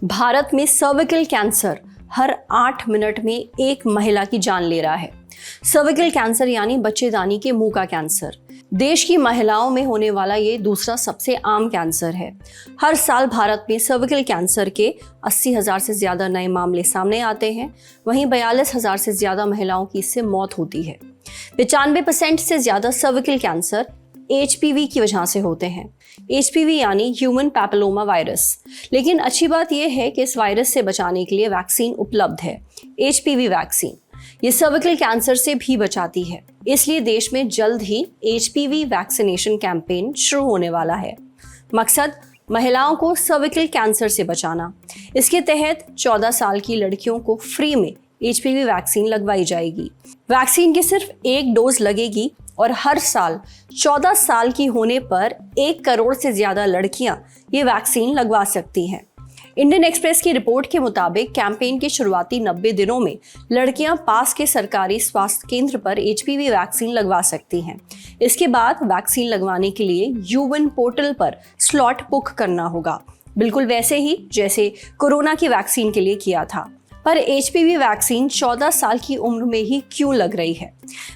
भारत में cervical cancer हर 8 minute में एक महिला की जान ले रहा है। सर्विकल कैंसर यानी बच्चेदानी के मुंह का कैंसर देश की महिलाओं में होने वाला ये दूसरा सबसे आम कैंसर है। हर साल भारत में सर्विकल कैंसर के 80,000 से ज्यादा नए मामले सामने आते हैं। वहीं 42,000 से ज्यादा महिलाओं की इससे मौत होती है। 95% से ज्यादा सर्विकल कैंसर HPV की वजह से होते हैं। HPV यानी ह्यूमन पैपिलोमा वायरस। लेकिन अच्छी बात यह है कि इस वायरस से बचाने के लिए वैक्सीन उपलब्ध है, HPV वैक्सीन। ये सर्विकल कैंसर से भी बचाती है, इसलिए देश में जल्द ही HPV वैक्सीनेशन कैंपेन शुरू होने वाला है। मकसद महिलाओं को सर्विकल कैंसर से बचाना। इसके तहत 14 साल की लड़कियों को फ्री में HPV वैक्सीन लगवाई जाएगी। वैक्सीन की सिर्फ एक डोज लगेगी और हर साल 14 साल की होने पर 1 करोड़ से ज्यादा लड़कियां ये वैक्सीन लगवा सकती हैं। इंडियन एक्सप्रेस की रिपोर्ट के मुताबिक कैंपेन के शुरुआती 90 दिनों में लड़कियां पास के सरकारी स्वास्थ्य केंद्र पर HPV वैक्सीन लगवा सकती हैं। इसके बाद वैक्सीन लगवाने के लिए यूविन पोर्टल पर स्लॉट बुक करना होगा, बिल्कुल वैसे ही जैसे कोरोना की वैक्सीन के लिए किया था। पर HPV वैक्सीन 14 साल की उम्र में ही क्यों लग रही है?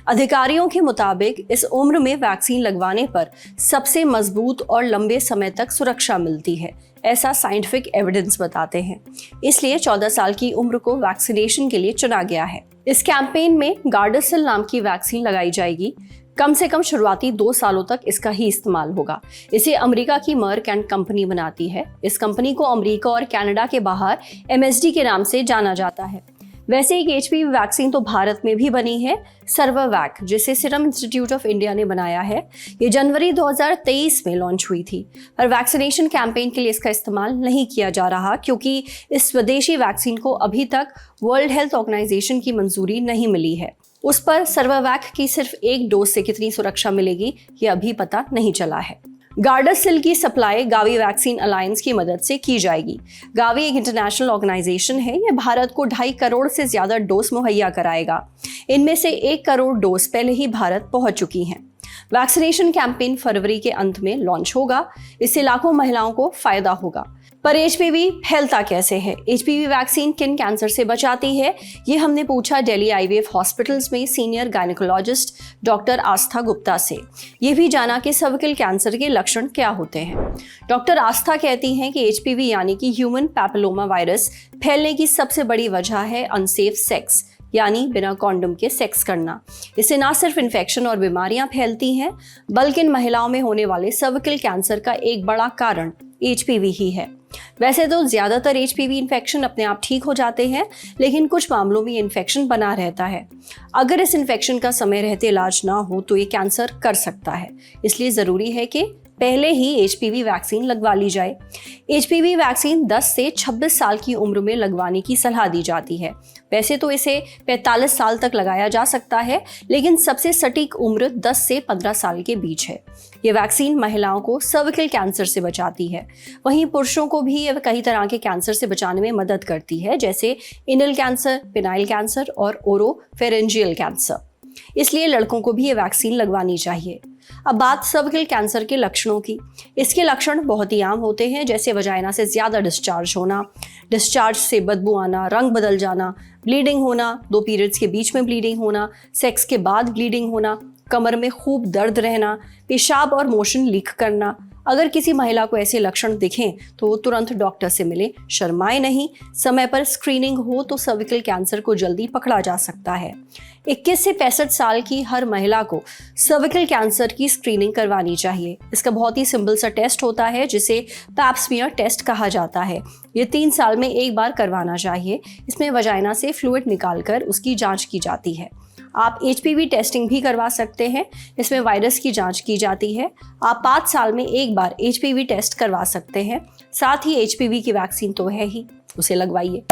अधिकारियों के मुताबिक इस उम्र में वैक्सीन लगवाने पर सबसे मजबूत और लंबे समय तक सुरक्षा मिलती है, ऐसा साइंटिफिक एविडेंस बताते हैं। इसलिए 14 साल की उम्र को वैक्सीनेशन के लिए चुना गया है। इस कैंपेन में गार्डासिल नाम की वैक्सीन लगाई जाएगी। कम से कम शुरुआती 2 सालों तक इसका ही इस्तेमाल होगा। इसे अमेरिका की मर्क एंड कंपनी बनाती है। इस कंपनी को अमेरिका और कनाडा के बाहर MSD के नाम से जाना जाता है। वैसे एक HPV वैक्सीन तो भारत में भी बनी है, सर्वावैक, जिसे सीरम इंस्टीट्यूट ऑफ इंडिया ने बनाया है। ये जनवरी 2023 में लॉन्च हुई थी, पर वैक्सीनेशन कैंपेन के लिए इसका इस्तेमाल नहीं किया जा रहा क्योंकि इस स्वदेशी वैक्सीन को अभी तक वर्ल्ड हेल्थ ऑर्गेनाइजेशन की मंजूरी नहीं मिली है। उस पर सर्वावैक की सिर्फ एक डोज से कितनी सुरक्षा मिलेगी ये अभी पता नहीं चला है। गार्डासिल की सप्लाई गावी वैक्सीन अलायंस की मदद से की जाएगी। गावी एक इंटरनेशनल ऑर्गेनाइजेशन है। यह भारत को 2.5 करोड़ से ज्यादा डोज मुहैया कराएगा। इनमें से 1 करोड़ डोज पहले ही भारत पहुंच चुकी हैं। वैक्सीनेशन कैंपेन फरवरी के अंत में लॉन्च होगा। इससे लाखों महिलाओं को फायदा होगा। पर HPV फैलता कैसे है? HPV वैक्सीन किन कैंसर से बचाती है? ये हमने पूछा दिल्ली IVF हॉस्पिटल्स में सीनियर गायनेकोलॉजिस्ट डॉक्टर आस्था गुप्ता से। ये भी जाना कि सर्विकल कैंसर के लक्षण क्या होते हैं। डॉक्टर आस्था कहती हैं कि HPV यानी कि ह्यूमन पैपिलोमा वायरस फैलने की सबसे बड़ी वजह है अनसेफ सेक्स, यानी बिना कॉन्डोम के सेक्स करना। इससे ना सिर्फ इन्फेक्शन और बीमारियां फैलती हैं, बल्कि इन महिलाओं में होने वाले सर्विकल कैंसर का एक बड़ा कारण HPV ही है। वैसे तो ज्यादातर HPV इन्फेक्शन अपने आप ठीक हो जाते हैं, लेकिन कुछ मामलों में इन्फेक्शन बना रहता है। अगर इस इन्फेक्शन का समय रहते इलाज ना हो तो ये कैंसर कर सकता है। इसलिए जरूरी है कि पहले ही HPV वैक्सीन लगवा ली जाए। HPV वैक्सीन 10 से 26 साल की उम्र में लगवाने की सलाह दी जाती है। वैसे तो इसे 45 साल तक लगाया जा सकता है, लेकिन सबसे सटीक उम्र 10 से 15 साल के बीच है। ये वैक्सीन महिलाओं को सर्विकल कैंसर से बचाती है। वहीं पुरुषों को भी यह कई तरह के कैंसर से बचाने में मदद करती है, जैसे एनल कैंसर, पेनाइल कैंसर और ओरोफेरेंजियल कैंसर। इसलिए लड़कों को भी ये वैक्सीन लगवानी चाहिए। अब बात सर्विकल कैंसर के लक्षणों की। इसके लक्षण बहुत ही आम होते हैं, जैसे वजाइना से ज्यादा डिस्चार्ज होना, डिस्चार्ज से बदबू आना, रंग बदल जाना, ब्लीडिंग होना, 2 पीरियड्स के बीच में ब्लीडिंग होना, सेक्स के बाद ब्लीडिंग होना, कमर में खूब दर्द रहना, पेशाब और मोशन लीक करना। अगर किसी महिला को ऐसे लक्षण दिखें तो वो तुरंत डॉक्टर से मिले, शर्माए नहीं। समय पर स्क्रीनिंग हो तो सर्विकल कैंसर को जल्दी पकड़ा जा सकता है। 21 से 65 साल की हर महिला को सर्विकल कैंसर की स्क्रीनिंग करवानी चाहिए। इसका बहुत ही सिंपल सा टेस्ट होता है जिसे पैप स्मीयर टेस्ट कहा जाता है। ये 3 साल में एक बार करवाना चाहिए। इसमें वजाइना से फ्लूइड निकालकर उसकी जांच की जाती है। आप HPV टेस्टिंग भी करवा सकते हैं। इसमें वायरस की जांच की जाती है। आप 5 साल में एक बार HPV टेस्ट करवा सकते हैं। साथ ही HPV की वैक्सीन तो है ही, उसे लगवाइए।